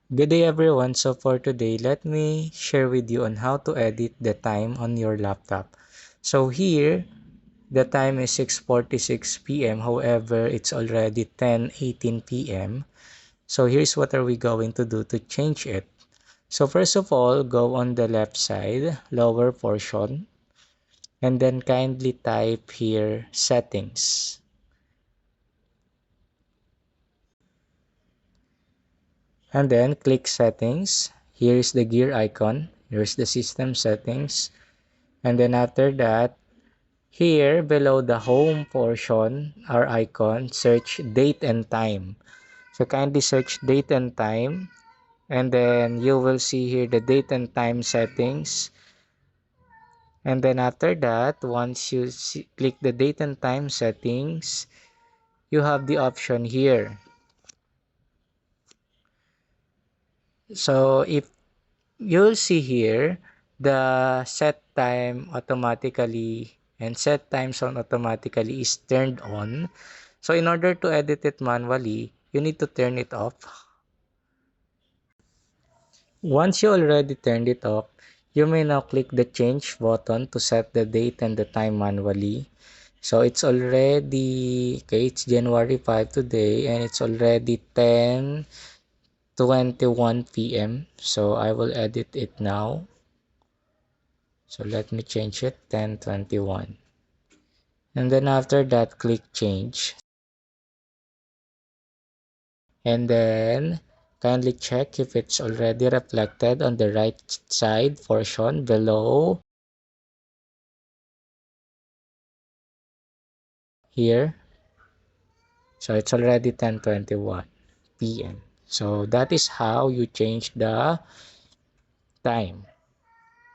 Good day everyone. So for today, let me share with you on how to edit the time on your laptop. So here, the time is 6:46 p.m. However, it's already 10:18 p.m. So here's what are we going to do to change it. So first of all, go on the left side, lower portion, and then kindly type here settings. And then click settings. Here is the gear icon. Here's the system settings. And then after that, here below the home portion, our icon, search date and time. So kindly search date and time, and then you will see here the date and time settings. And then after that, once you click the date and time settings, you have the option here. So if you'll see here, the set time automatically and set time zone automatically is turned on. So in order to edit it manually, you need to turn it off. Once you already turned it off, you may now click the change button to set the date and the time manually. So it's already, okay, it's January 5 today and it's already 10:21 p.m. So I will edit it now. So let me change it 10:21. And then after that, click change. And then kindly check if it's already reflected on the right side portion below here. So it's already 10:21 p.m. So that is how you change the time.